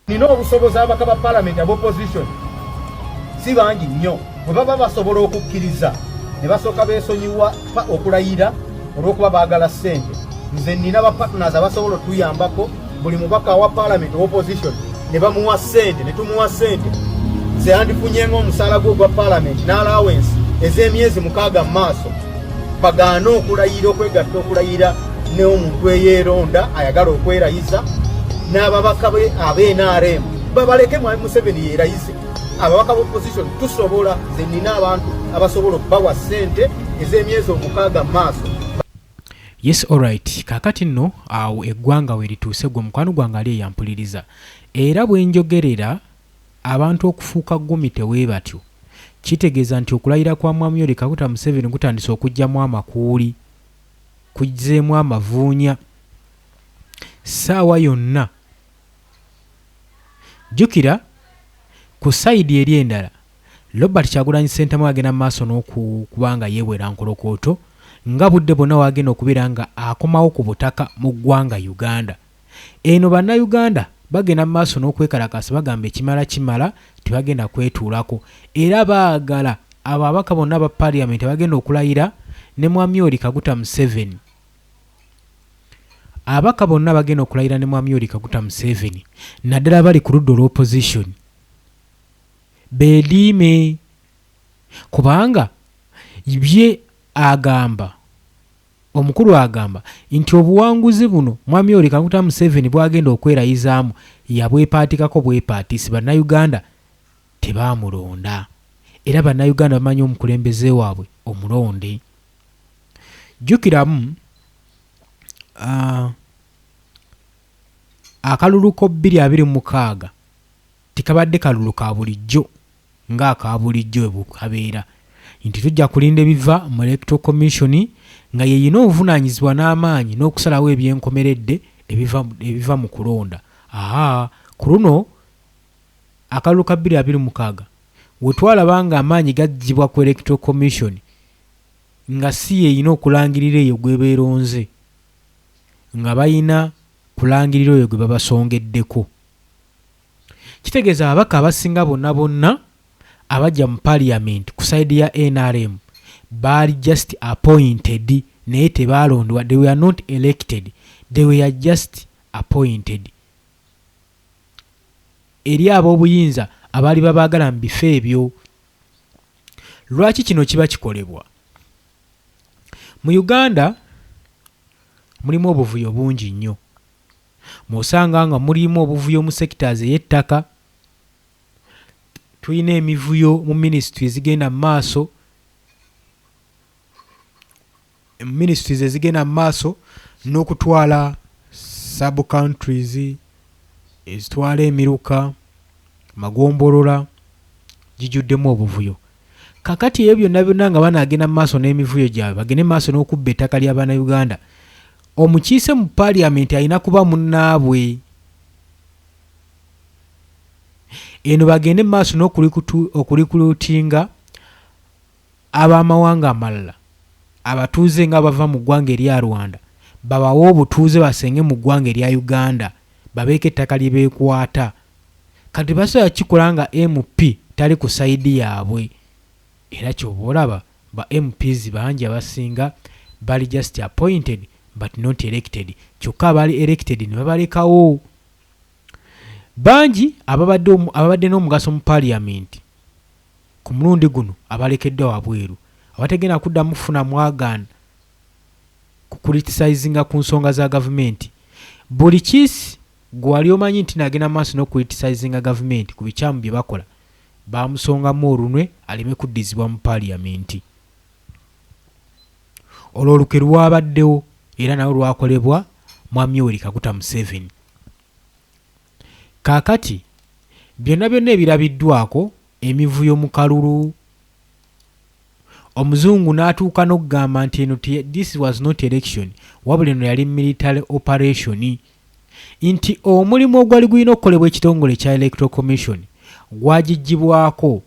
nina obusobozi ababaka ba parliament ab'opposition si bangi nnyo bwe baba basobola okukkiriza ne basooka beesonyiwa okulayira olw'okuba baagala ssente. Nze nina bapartners abasobola otuyambako, buli mubaka wa parliament opposition ne bamuwa ssente, ne tumuwa ssente. Nze yandifunyenga omusaala gwe gwa parliament n'allowance ez'emyezi 6 mu maaso bagaana okulayira, okwegatta okulayira n'omuntu eyeeronda ayagala okwerayiza n'ababaka be ab'NRM babaleke Mwami Museveni yeerayize. Ababaka b'opposition tusobola, nze nina abantu abasobola okubawa ssente ez'emyezi 6 mu maaso. Yes, alright. Kakati nno awo eggwanga we lituuse gwe mukwano gwange ali eyampuliriza. Era bwe njogerera abantu okufuuka ggumi tewe batyo. Kitegeeza nti okulayira kwa Mwami Yoweri Kaguta Museveni kutandise okujjamu amakuuli, kujjeemu amavuunya ssaawa yonna. Jjukira ku sayidi eri endala Robert Kyagulanyi Ssentamu agenda mu maaso n'okubanga yeewera nkolokooto nga budde bonna wagenda okubeera nga akomawo ku butaka mu ggwanga Uganda. Eno bannayuganda bagenda mu maaso n'okwekalakasa bagamba ekimala tebagenda kwetuulako, era baagala abo ababaka bonna ba parliament bagenda okulayira ne Mwami Yoweri Kaguta Museveni. Ababaka bonna bagenda okulayira ne Mwami Yoweri Kaguta Museveni naddala bali ku ludda olw'opposition beediime, kubanga bye agamba omukulu agamba nti obuwanguzi buno Mwami Yoweri Kaguta Museveni bwagenda okwerayizaamu yabwepaatikako bwepaatisi. Bannayuganda tebaamulonda, era bannayuganda bamanyi omukulembeze waabwe omulonde. Jjukiramu akalulu ko 2026 tikabadde kalulu ka bulijjo ng'aka bulijjo bwe kabeera, nti tujja kulinda ebiva mu Electoral Commission nga yeyina obuvunaanyizibwa n'amaanyi n'okusalawo ebyenkomeredde ebiva mu kulonda. Ku luno akalulu ka 2026 we twalaba nga amaanyi gaggyibwa ku Electoral Commission nga si yeyina okulangirira eyo gwe beeronze, nga bayina kulangirira oyo gwe babasongeddeko. Kitegeeza ababaka abasinga bonna abajja mu parliament ku sayidi ya NRM baali just appointed, naye tebaalondwa. They were not elected, they were just appointed. Eri ab'obuyinza abaali babaagala mu bifo ebyo. Lwaki kino kiba kikolebwa? Mu Uganda mulimu obuvuyo bungi nnyo. Mw'osanga nga mulimu obuvuyo mu sectors ey'ettaka, tulina emivuyo mu ministries zigenda mu maaso, ministries ezigenda mu maaso n'okutwala sub countries ezitwala emiruka, magombolola, gijjuddemu obuvuyo. Kakati ebyo byonna nga banaagenda mu maaso n'emivuyo gyabwe, bagende mu maaso n'okubba ettaka ly'Abannayuganda, omukiise mu parliament alina kuba munnaabwe. Eno bagende mu maaso n'okurikulutinga ab'amawanga amalala, abatuuze nga bava mu ggwanga erya Rwanda, babawe obutuuze basenge mu ggwanga erya Uganda, babeeko ettaka lye beekwata. Kati basobola kikola nga MP tali ku sayidi yaabwe. Era ky'oba olaba ba MPs bangi abasinga bali just appointed but not elected. Kyokka abali elected ne babalekawo. Bangi ababadde n'omugaso mu parliament ku mulundi guno abalekeddwa wabweru, abategenda kuddamu kufuna mwagaana ku criticizinga ku nsonga za gavumenti. Buli kiisi gwe wali omanyi nti nagenda maaso n'okucriticizinga gavumenti ku bikyamu bye bakola, bamusongamu olunwe aleme kuddizibwa mu parliament. Olwo oluke lwabaddewo era nawe lwakolebwa Mwami Yoweri Kaguta Museveni. Kaakati byonna ebirabiddwako emivuyo mu kalulu, omuzungu n'atuuka n'okugamba nti eno this was not election, wabula eno yali military operation, nti omulimu ogwali gulina okukolebwa ekitongole kya Electoral Commission gwagijjibwako.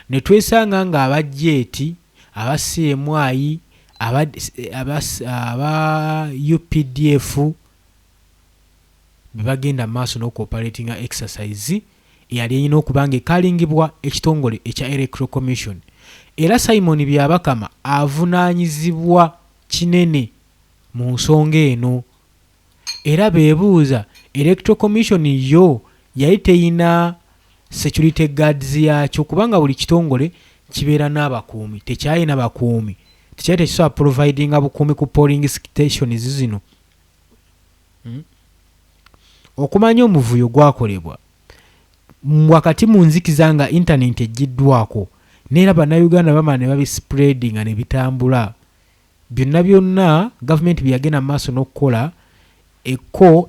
Ne twesanga nga abajjeeti, aba CMI, aba UPDF bebagenda maaso n'okuoperatinga exercise eyali erina okuba nga ekalingibwa ekitongole ekya Electoral Commission. Era Simon Byabakama avunaanyizibwa kinene mu nsonga eno. Era beebuuza Electoral Commission yo yali teyina security guards yakyo kubanga buli kitongole kibeera n'abakuumi, tekyalina bakuumi, tekyali tekisobola providinga bukuumi ku polling stations zino. Okumanya omuvuyo gwakolebwa wakati mu nzikiza nga internet ejjiddwako neera bannayuganda bamala ne babispreading nga ne bitambula. Byonna gavumenti byagenda maaso n'okukola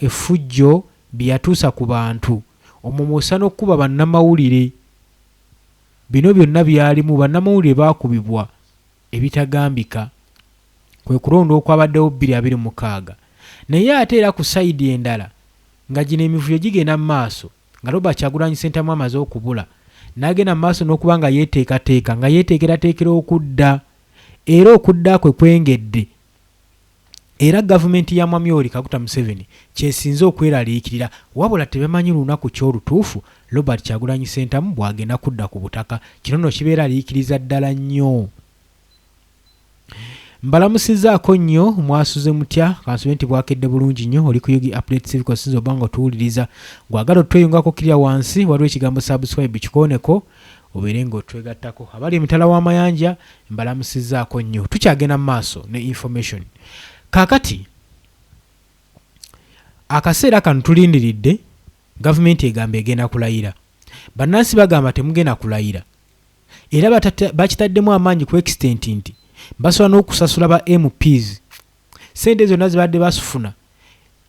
effujjo byatuusa ku bantu omumwosa n'okuba bannamawulire. Bino byonna byalimu bannamawulire baakubibwa ebitagambika, kwe kulonda okwabaddewo 2026. Naye ate era ku sayidi endala nga gino emivuyo gigenda mu maaso nga Robert Kyagulanyi Ssentamu amaze okubula n'agenda mu maaso n'okuba nga yeeteekateeka nga yeeteekerateekera okudda, era okudda kwe kwengedde. Era gavumenti ya Mwami Yoweri Kaguta Museveni kyesinze okweraliikirira, wabula tebamanyi lunaku ky'olutuufu Robert Kyagulanyi Ssentamu bw'agenda kudda ku butaka. Kino nno kibeeraliikiriza ddala nnyo. Mbalamusizaako nnyo, mwasuze mutya? Kansube nti bwakedde bulungi nnyo. Oli ku Yugi Update Civic osinza oba nga otuwuliriza. Gwagala otweyungako kirya wansi waliwo ekigambo subscribe kikooneko obeere ng'otwegattako. Abali emitala w'amayanja mbalamusizaako nnyo. Tukyagenda mu maaso ne information. Kaakati akaseera kano tulindiridde gavumenti egamba egenda kulayira. Bannansi bagamba temugenda kulayira. Era bakitaddemu amaanyi ku extent nti basobola n'okusasula ba MPs sente zonna zibadde basufuna,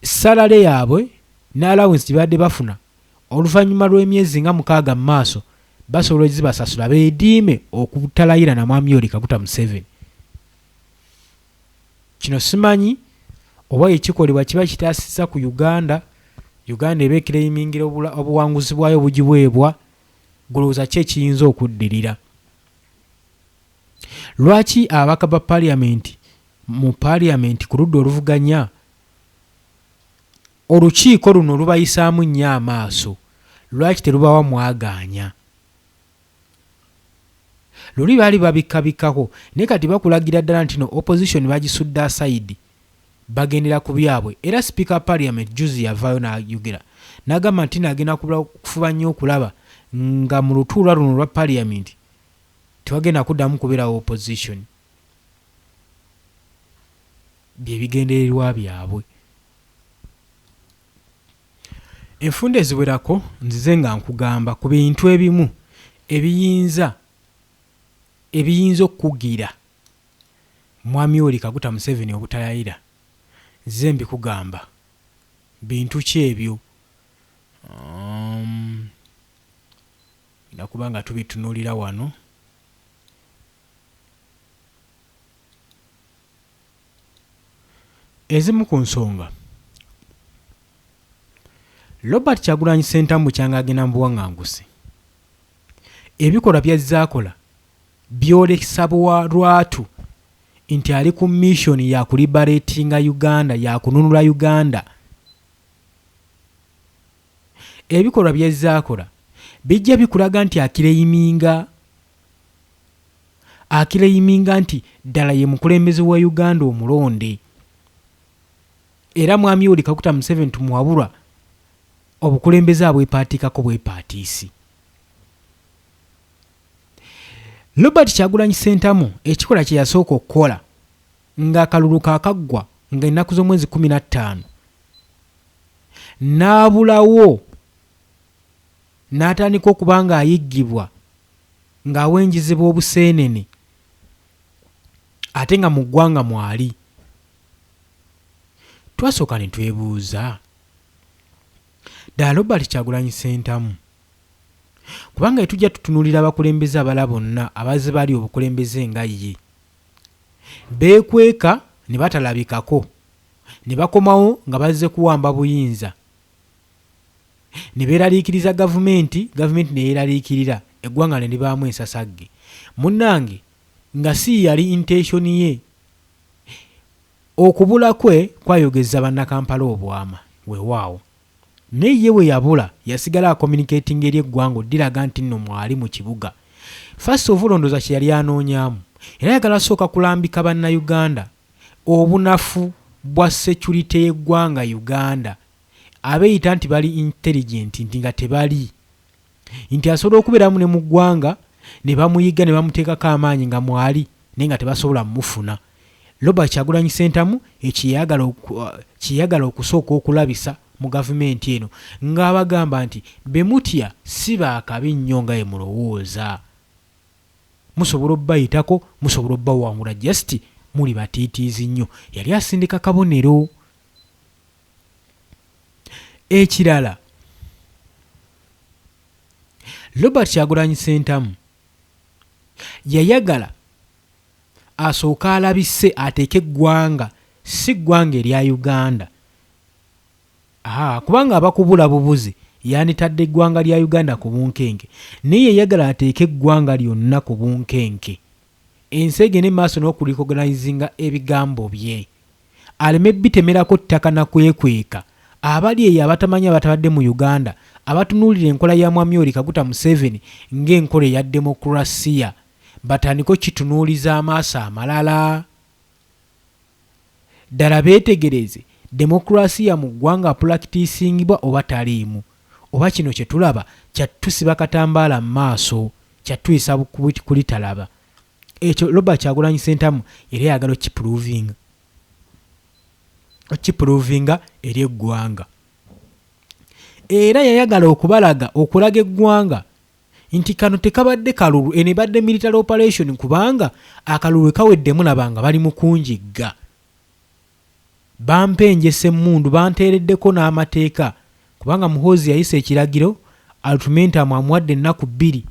salale yaabwe ne allowance gibadde bafuna oluvannyuma lw'emyezi nga 6 mu maaso, basobola zibasasula beediime okutalayira na Mwami Yoweri Kaguta Museveni. Kino simanyi oba ekikolebwa kiba kitaasisa ku Uganda eba ekireyimingira obuwanguzi bwayo bugibwebwa, golowooza ki ekiyinza okuddirira. Lwaki ababaka ba parliament mu parliament ku ludda oluvuganya olukiiko luno lubayisaamu nnyo amaaso? Lwaki terubawa mwagaanya? Luli baali babikabikako naye kati bakulagira ddala nti no opposition bagisudde aside bagendera ku byabwe. Era speaker parliament juzi yavaayo n'ayogera n'agamba nti nagenda kufuba nnyo okulaba nga mu lutuula luno lwa parliament tewagenda kuddamu kubeerawo opposition. Byebigendererwa byabwe. Enfunda eziwerako nzize nga nkugamba ku bintu ebimu ebiyinza okukugira Mwami Yoweri Kaguta Museveni obutalayira. Nzize mbikugamba bintu ki ebyo? Nakuba nga tubitunuulira wano. Ezimu ku nsonga Robert Kyagulanyi Ssentamu kyanga agenda mu buwaŋŋanguzi. Ebikolwa by'azzaakola byolekesa lwatu nti ali ku mission ya kuliberatinga Uganda, ya kununula Uganda. Ebikolwa by'azzaakola bijja bikulaga nti akireyiminga nti ddala ye mukulembeze wa Uganda omulonde. Era Mwami Yoweri Kaguta Museveni tumuwabulwa obukulembeze abwepaatikako bwepaatiisi. Robert Kyagulanyi Ssentamu ekikola kye yasooka okukola ng'akalulu kaakaggwa nga ennaku z'omwezi 15 n'abulawo n'atandika okuba nga ayiggibwa ng'awenjezebwa obuseenene ate nga mu ggwanga mwali. Twasooka ne twebuuza ddala Robert Kyagulanyi Ssentamu kubanga etujja tutunuulira abakulembeze abala bonna abazze bali obukulembeze nga ye beekweka ne batalabikako ne bakomawo nga bazze kuwamba buyinza ne beeraliikiriza gavumenti ne yeeraliikirira eggwanga ne libaamu ensasagge. Munnange nga si yali intention ye, okubula kwe kwayogeza bannakampala obwama weewaawo. naye ye we yabula yasigala acommunicating eri eggwanga oddiraga nti nno mwali mu kibuga. First of all ndooza kye yali anoonyaamu era yagala sooka kulambika bannayuganda obunafu bwa security y'eggwanga Uganda abeeyita nti bali intelligent nti nga tebali, nti asobola okubeeramu ne mu ggwanga ne bamuyiga ne bamuteekako amaanyi nga mwali naye nga tebasobola mufuna. Robert Kyagulanyi Ssentamu ekiyagala okusooka okulabisa mu gavumenti eno ng'abagamba nti bemutya si baakabi nnyo nga ye mulowooza, musobola obbayitako, musobola obbawangula just muli batiitiizi nnyo. Yali asindika kabonero. Ekirala, Robert Kyagulanyi Ssentamu yayagala asooka alabise ateeke eggwanga si ggwanga erya Uganda. Kubanga abakubula bubuzi yanitadde eggwanga lya Uganda ku bunkenke, naye yayagala ateeke eggwanga lyonna ku bunkenke. Ensi egende maaso n'okurecognizinga ebigambo bye, aleme bitemerako ttaka na kwekweka. Abali eyo abatamanyi abatabadde mu Uganda abatunuulira enkola ya Mwami Yoweri Kaguta Museveni ng'enkola eya demokrasiya batandiko kitunuuliza amaaso amalala. Ddala beetegereze demokrasiya mu ggwanga practicingibwa oba taliimu, oba kino kye tulaba kyatusiba katambaala mu maaso kyatuyisa kulitalaba. Ekyo Robert Kyagulanyi Ssentamu era yagala okipruvinga eri eggwanga. Era yayagala okulaga eggwanga nti kano tekabadde kalulu, eno ebadde military operation kubanga akalulu kawedde mulabanga bali mu kunjigga. Bampenjese emmundu banteereddeko n'amateeka kubanga Muhoozi yayisa ekiragiro ultimatum amuwadde ennaku 2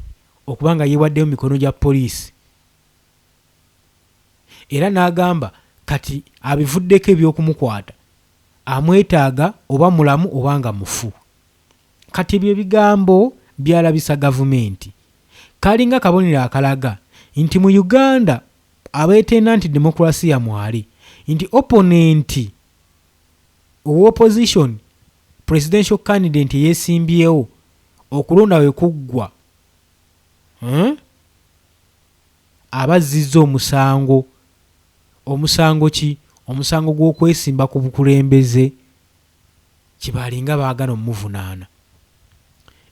okubanga yeewaddeyo mikono gya poliisi. Era n'agamba kati abivuddeko ebyokumukwata amwetaaga oba mulamu oba nga mufu. Kati ebyo bigambo byalabisa gavumenti. Kalinga kabonero akalaga nti mu Uganda abeetenda nti demokrasiya mwali, nti opponent opposition presidential candidate yeesimbyewo okulonda we kuggwa abazizza omusango. Omusango ki? Omusango gw'okwesimba ku bukulembeze kibalinga baagana omuvunaana.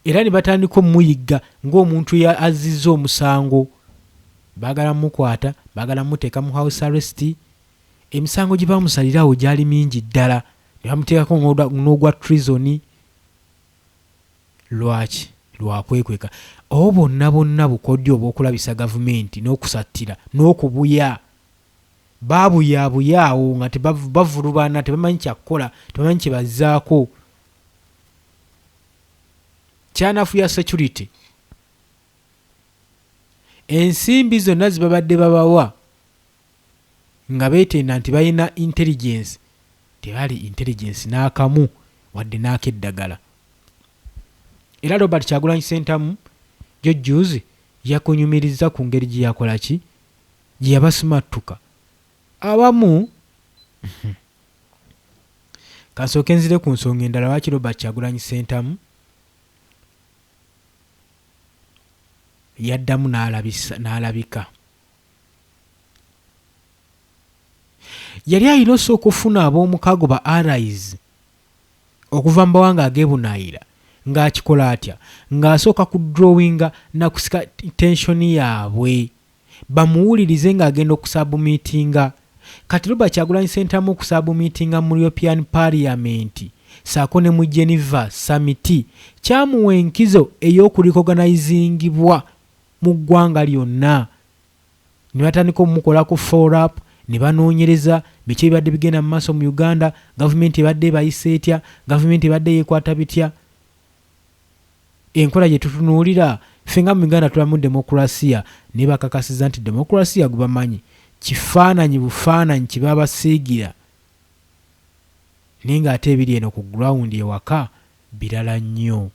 Era ne batandika omuyigga ng'omuntu azizza omusango, baagala mukwata, baagala muteeka mu house arrest. Emisango gye bamusalirawo gyali mingi ddala, ne bamuteekako n'ogwa treason. Lwaki? Lwakwekweka. Bonna bukodyo obw'okulabisa gavumenti n'okusattira n'okubuya. Baabuyabuyaawo nga bavulubana, tebamanyi kyakukola, tebamanyi kye bazzaako. Kyanafuya security. Ensimbi zonna zibabadde babawa nga beetenda nti balina intelligence, tebali intelligence n'akamu wadde n'akeddagala. Era Robert Kyagulanyi Ssentamu jojjuzi yakunyumiriza ku ngeri gye yakola ki, gye yabasimattuka abamu. Kasooke nzire ku nsonga endala lwaki Robert Kyagulanyi Ssentamu yaddamu n'alabika. Yali alina osooka okufuna ab'omukago ba allies okuva mu mawanga ag'ebunaayira ng'akikola atya, ng'asooka ku drawinga na kusika tension yaabwe bamuwulirize ng'agenda okusabumitinga. Kati Robert Kyagulanyi Ssentamu okusabumitinga mu European Parliament saako ne mu Geneva Summit kyamuwa enkizo ey'okurecognisingibwa mu ggwanga lyonna. Ne batandika omukolako follow up, ne banoonyereza biki ebibadde bigenda mu maaso mu Uganda, gavumenti ebadde bayise etya, gavumenti ebadde yeekwata bitya. Enkola gye tutunuulira ffe nga mu Uganda tulamu demokrasiya, ne bakakasiza nti demokrasiya gwe bamanyi kifaananyi bufaananyi kye baba basiigira, naye ng'ate ebiri eno ku ground ewaka birala nnyo.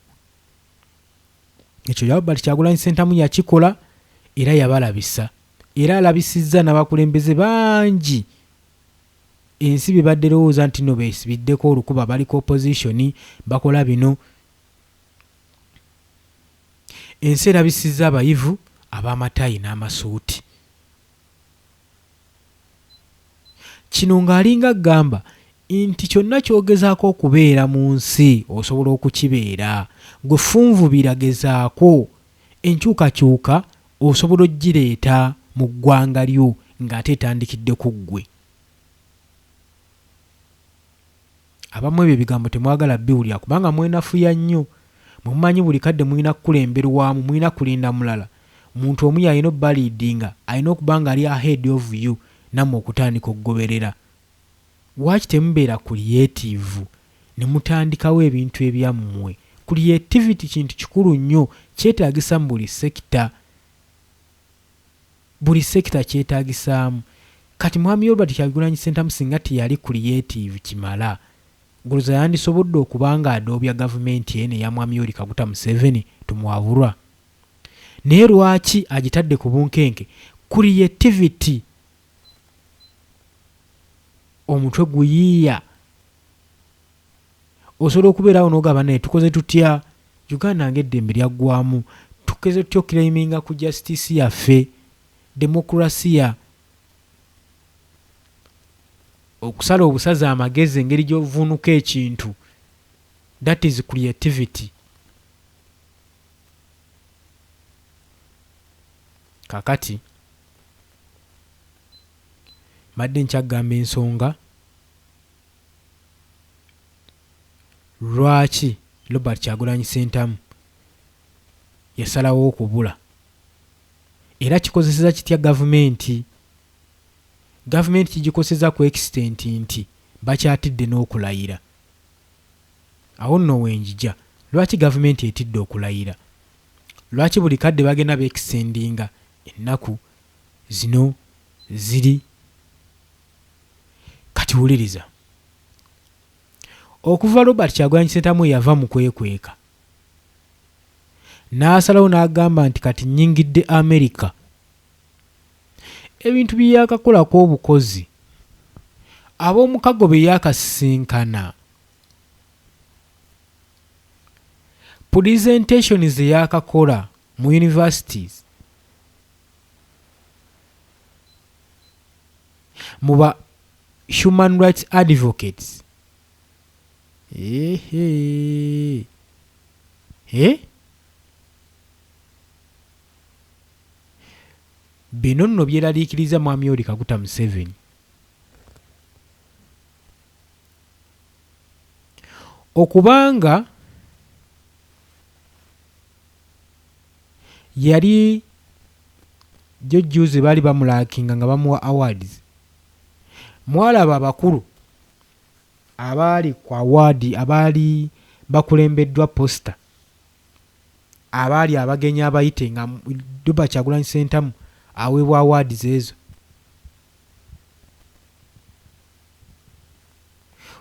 Ekyo Robert Kyagulanyi Ssentamu yakikola era yabalabisa, era alabisizza n'abakulembeze bangi ensi bye badde lowooza nti no beesibiddeko olukuba baliko opposition bakola bino. Ensi erabisizza abayivu ab'amatayi n'amasuuti. Kino ng'alinga agamba nti kyonna kyogezaako okubeera mu nsi osobola okukibeera. Gwe funvubira gezaako enkyukakyuka osobola ogireeta mu ggwanga lyo ng'ate etandikidde ku ggwe. Abamu ebyo ebigambo temwagala biwulira kubanga mwenafuya nnyo. Mumanyi buli kadde mulina kukulemberwamu, mulina kulinda mulala. Muntu omu yalina obbaliidinga alina okuba nga ali ahead of you nammwe okutandika okugoberera. Lwaki temubeera creative ne mutandikawo ebintu ebyammwe? Creativity kintu kikulu nnyo, kyetaagisa mu buli sekita. Buli sekita kyetaagisaamu. Kati Mwami Robert Kyagulanyi Ssentamu singa teyali creative kimala, guluza yandisobodde okuba nga adoobya gavumenti eno eya Mwami Yoweri Kaguta Museveni tumwabulwa. Naye lwaki agitadde ku bunkenke? Creativity. Omutwe guyiiya. Osobola okubeerawo n'ogamba naye tukoze tutya? Uganda ng'eddembe lyaggwamu. Tukoze tutya okiraiminga ku justice yaffe, demokrasiya, okusala obusaza amagezi engeri gy'ovunuka ekintu. That is creativity. Kakati madde nkyagamba ensonga lwaki Robert Kyagulanyi Ssentamu yasalawo okubula, era kikozeseza kitya gavumenti. Gavumenti kigikozesa ku extent nti bakyatidde n'okulayira. Awo nno wenjija, lwaki gavumenti etidde okulayira? Lwaki buli kadde bagenda beekisendinga ennaku zino ziri? Kati wuliriza, okuva Robert Kyagulanyi Ssentamu yava mu kwekweka n'asalawo n'agamba nti kati nnyingidde America, ebintu bye yakakolako obukozi, ab'omukago be yakasisinkana, presentation ze yakakola mu universities, mu ba human rights advocates. Bino nno byeraliikiriza Mwami Yoweri Kaguta Museveni. Okubanga yali jojjuze baali bamulaakinga nga bamuwa awards. Mwalaba abakulu abaali ku award abaali bakulembeddwa posta, abaali abagenyi abayite nga Robert Kyagulanyi Ssentamu aweebwa awards ezo.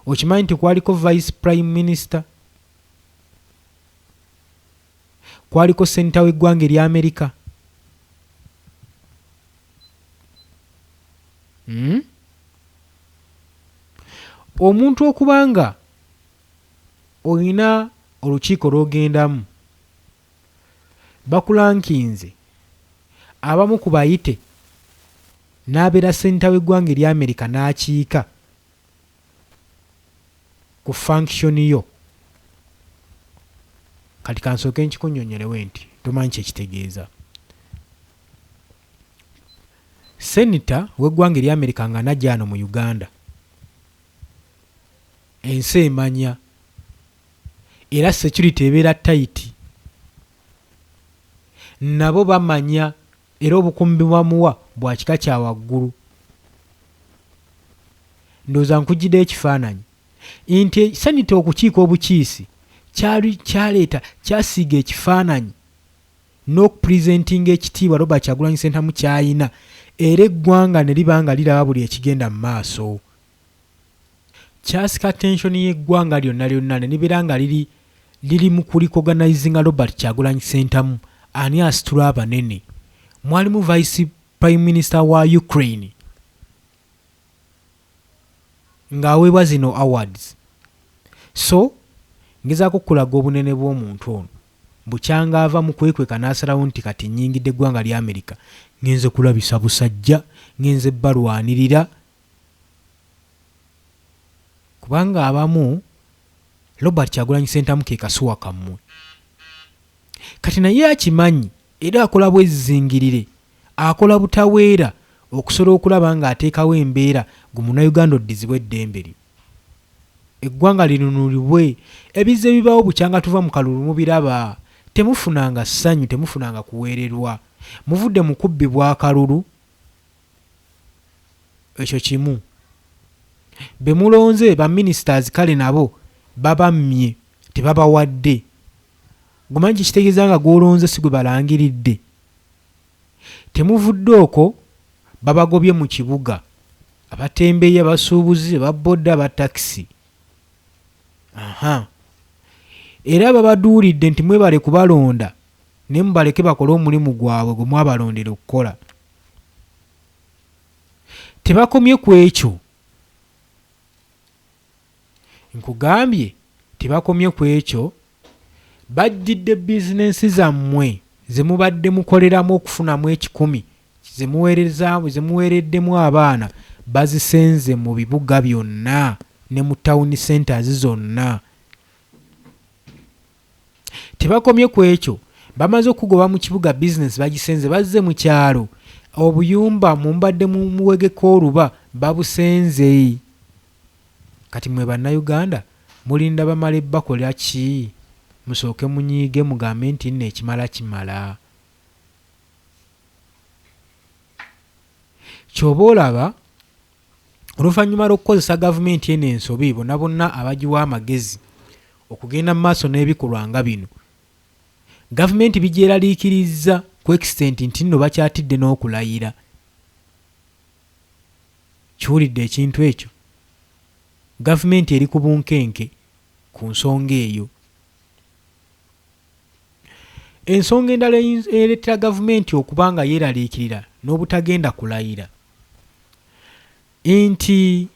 Okimanyi nti kwaliko vice prime minister, kwaliko senta w'eggwanga erya America. Omuntu okubanga olina olukiiko lw'ogendamu bakulankinze abamu ku bayite n'abeera senta w'eggwanga erya America n'akiika ku function yo. Kati kansooke nkikunnyonnyolewe nti tomanyi kyekitegeeza. Senator w'eggwanga erya America nga najja ano mu Uganda, ensi emanya era security ebeera tight, nabo bamanya era obukuumi bwamuwa bwa kika kya waggulu. Ndowooza nkujjidde ekifaananyi nti senator okukiika obukiisi kyaleeta kyasiiga ekifaananyi n'okupresentinga ekitiibwa Robert Kyagulanyi Ssentamu kyayina, era eggwanga ne liba nga liraba buli ekigenda mu maaso. Kyasika tension y'eggwanga lyonna lyonna ne libeera nga liri mu kulicognizinga Robert Kyagulanyi Ssentamu. Ani asitula abanene? Mwalimu vice prime minister wa Ukraine, ng'aweebwa zino awards. So ngezaako okulaga obunene bw'omuntu ono bukyanga ava mu kwekweka n'asalawo nti kati nnyingidde eggwanga lya Amerika ngenze kulabisa busajja ngenze balwanirira, kubanga abamu Robert Kyagulanyi Ssentamu ke kasuwa kammwe. Kati naye akimanyi era akola bwezingirire, akola butaweera okusobola okulaba ng'ateekawo embeera Munnayuganda oddizibwa eddembe lye, eggwanga linunulibwe, ebizze bibaawo bukyanga tuva mu kalulu mubiraba, temufunanga ssanyu, temufunanga kuweererwa, muvudde mu kubbibwa akalulu. Ekyo kimu. Be mulonze ba ministers kale nabo babammye tebabawadde. Gumanyi kitegeeza nga gw'olonze si gwe balangiridde. Temuvudde okwo babagobye mu kibuga, abatembeeyi, abasuubuzi, ababodda, abatakisi. Era babaduulidde nti mwebale kubalonda ne mubaleke bakole omulimu gwabwe gwe mwabalondera okukola. Tebakomye ku ekyo. Nkugambye tebakomye ku ekyo, bajjidde bizinensi zammwe ze mubadde mukoleramu okufunamu ekikumi, ze muweereddemu abaana, bazisenze mu bibuga byonna ne mu town centers zonna. Tebakomye ku ekyo, bamaze okugoba mu kibuga bizinensi bagisenze, bazze mu kyalo, obuyumba mumbadde muwegeko oluba babusenze. Kati mwe bannayuganda mulinda bamala bakola ki? Musooke munyiige mugambe nti nno ekimala kimala. Ky'oba olaba oluvannyuma lw'okukozesa gavumenti eno ensobi, bonna bonna abagiwa amagezi okugenda mu maaso n'ebikolwa nga bino, gavumenti bigyeraliikirizza ku extent nti nno bakyatidde n'okulayira. Kiwulidde ekintu ekyo? Gavumenti eri ku bunkenke ku nsonga eyo. Ensonga endala ereetera gavumenti okuba nga yeeraliikirira n'obutagenda kulayira nti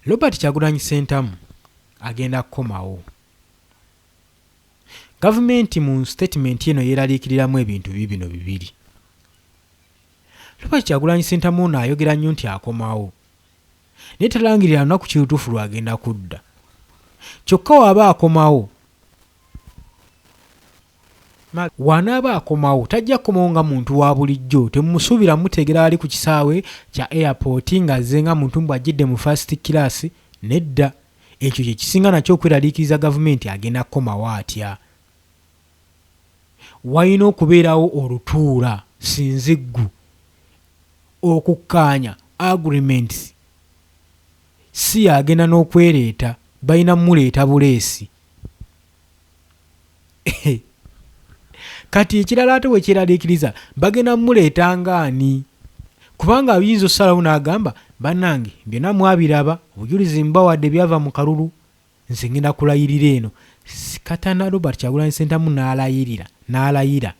Robert Kyagulanyi Ssentamu agenda kukomawo. Gavumenti mu statement eno yeeraliikiriramu ebintu bino bibiri. Robert Kyagulanyi Ssentamu ono ayogera nnyo nti akomawo, naye talangirira lunaku ki lutuufu lwagenda kudda. Kyokka waaba akomawo, wanaaba akomawo tajja kukomawo nga muntu wa bulijjo. Temumusuubira mutegera ali ku kisaawe kya airport ng'azze nga muntu bw'ajjidde mu first class. Nedda, ekyo kye kisinga nakyo okweraliikiriza gavumenti agenda kukomawo atya. Walina okubeerawo olutuula sinziggu, okukkaanya agreements, si agenda n'okwereeta, balina muleeta buleesi. Kati ekirala ate we kyeraliikiriza bagenda muleeta ngaani? Kubanga ayinza osalawo n'agamba bannange byonna mwabiraba, obujulizi mbawadde byava mu kalulu, nze ngenda kulayirira eno. Katana Robert Kyagulanyi Ssentamu n'alayira.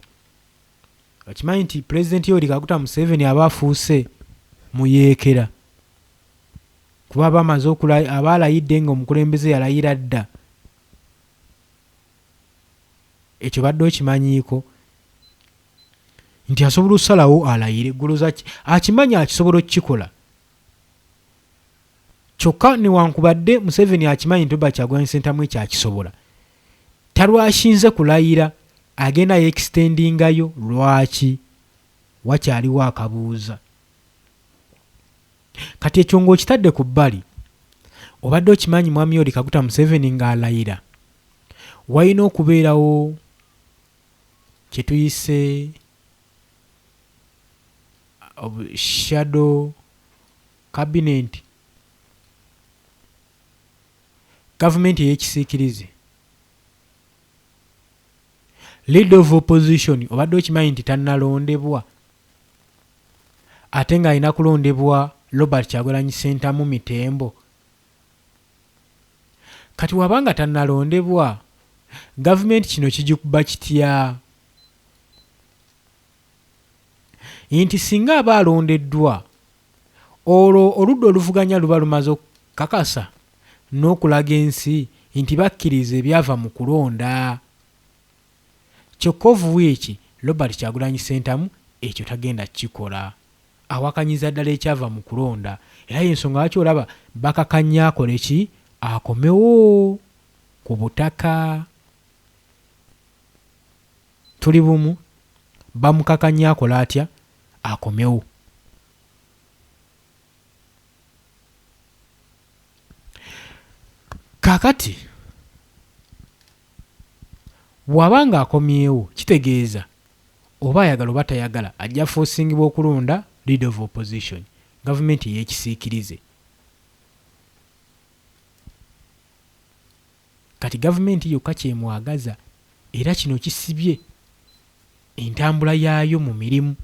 Okimanyi nti Pulezidenti Yoweri Kaguta Museveni aba afuuse muyeekera, kuba bamaze aba alayidde nga omukulembeze yalayira dda. Ekyo badde okimanyiiko nti asobola osalawo alayire eggulu zaki, akimanyi akisobola okukikola. Kyokka newankubadde Museveni akimanyi nti Robert Kyagulanyi Ssentamu ekyo akisobola, talwashinze kulayira, agenda yeextendingayo. Lwaki? Wakyaliwo akabuuza. Kati ekyo ng'okitadde ku bbali, obadde okimanyi mwami Yoweri Kaguta Museveni ng'alayira walina okubeerawo kye tuyise shadow cabinet, gavumenti ey'ekisiikirize, leader of opposition. Obadde okimanyi nti tannalondebwa, ate ng'alina kulondebwa Robert Kyagulanyi Ssentamu mitembo. Kati wabanga tannalondebwa, gavumenti kino kigikuba kitya? nti singa aba alondeddwa olwo oludda oluvuganya luba lumaze okukakasa n'okulaga ensi nti bakkiriza ebyava mu kulonda. Kyokka ovuweeki Robert Kyagulanyi Ssentamu ekyo tagenda kukikola. Awakanyiza ddala ekyava mu kulonda, era y'ensonga lwaki olaba bakakanya akole ki? Akomewo ku butaka. Tuli bumu, bamukakanya akola atya? Akomewo. Kaakati bw'abanga akomyewo kitegeeza oba ayagala oba tayagala ajja forcingibwa okulonda leader of opposition, gavumenti ey'ekisiikirize. Kati gavumenti yokka kyemwagaza, era kino kisibye entambula yaayo mu mirimu.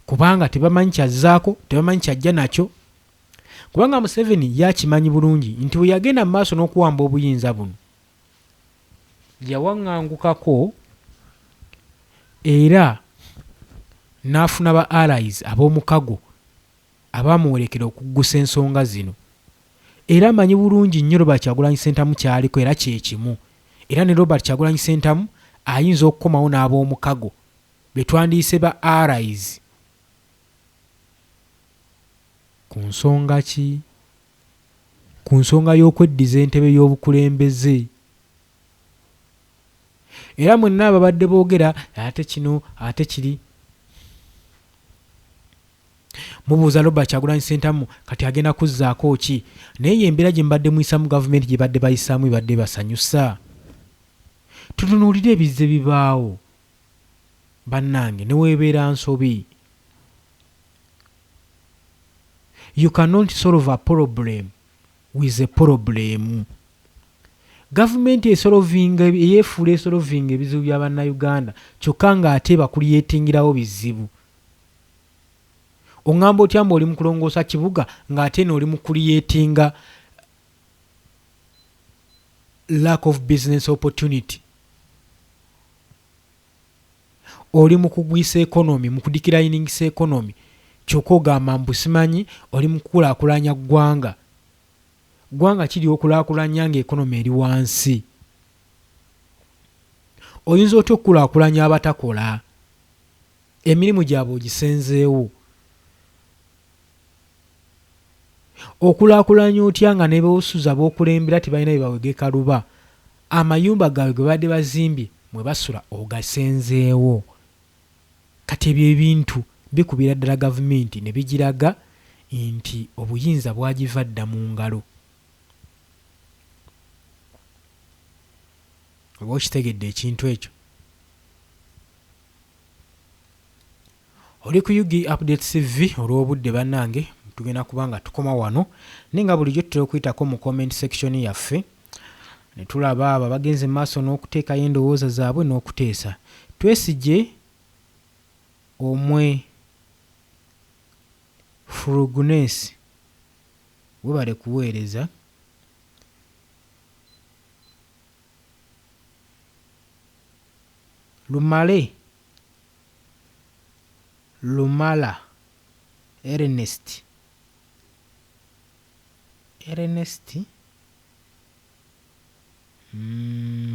Kubanga tebamanyi kyazzaako, tebamanyi kyajja nakyo. Kubanga Museveni yakimanyi bulungi nti bwe yagenda mu maaso n'okuwamba obuyinza buno yawaŋŋangukako era n'afuna ba allies ab'omukago abaamuwerekera okuggusa ensonga zino. Era amanyi bulungi nnyo Robert Kyagulanyi Ssentamu kyaliko era kye kimu. Era ne Robert Kyagulanyi Ssentamu ayinza okukomawo n'ab'omukago be twandiyise ba allies. Ku nsonga ki? Ku nsonga y'okweddiza entebe y'obukulembeze. Era mwenna ababadde boogera ate kino ate kiri, mubuuza Robert Kyagulanyi Ssentamu kati agenda kuzzaako ki? Naye embeera gye mbadde muyisamu gavumenti gye badde bayisaamu ebadde basanyusa. Tutunuulire ebizze bibaawo bannange ne weebeera nsobi. You cannot solve a problem with a problem. Gavumenti yeefuula esolovinga ebizibu bya bannayuganda kyokka ng'ate bakuliyeetingirawo bizibu. Oŋŋamba otya mbu oli mu kulongoosa kibuga ng'ate n'oli mu kuliyeetinga lack of business opportunity. Oli mu kugwisa economy, mu kudikirayiningisa economy, kyokka ogamba mbu simanyi oli mu kukulaakulanya ggwanga. Ggwanga kiri okulaakulanya ng'ekonomi eri wansi. Oyinza otya okukulaakulanya abatakola? Emirimu gyabwe ogisenzeewo. Okulaakulanya otya nga ne b'osuza b'okulembera tebalina bye bawegeka luba? Amayumba gaabwe ge badde bazimbye mwe basula ogasenzeewo. Kati ebyo ebintu bikubira ddala gavumenti ne bigiraga nti obuyinza bwagiva dda mu ngalo. Oba okitegedde ekintu ekyo? Oli ku UG Update TV olw'obudde bannange, tugenda kuba nga tukoma wano naye nga bulijjo tutera okuyitako mu comment section yaffe ne tulaba abo abagenze mu maaso n'okuteekayo endowooza zaabwe n'okuteesa. Twesigye omwe Furugunesi webale kuweereza. Lumala Ernest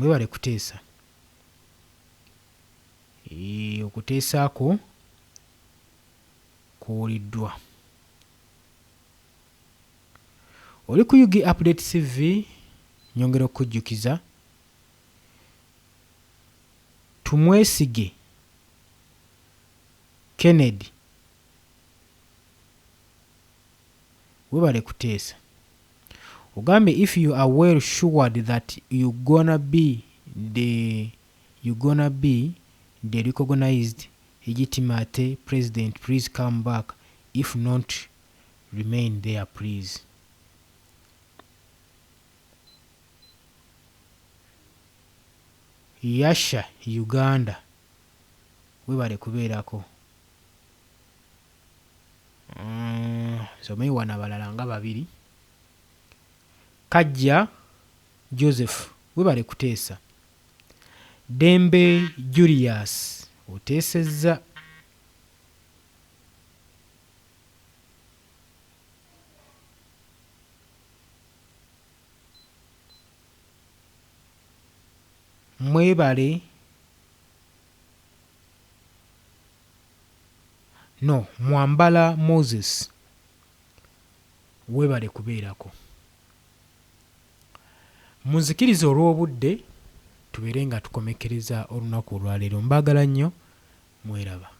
webale kuteesa. Okuteesaako kuwuliddwa. Oli ku UG Update TV, nyongera okujjukiza tumwesige Kennedy webale kuteesa. Ugambe if you are well assured that you gonna be the recognized legitimate president, please come back. If not, remain there please. Yasha Uganda webale kubeerako. Someyi wana balala nga babiri. Kajja Joseph webale kuteesa. Dembe Julius oteesezza. Mwebale no Mwambala Moses weebale kubeerako. Munzikiriza olw'obudde tubeere nga tukomekkereza olunaku olwaleero. Mbaagala nnyo, mweraba.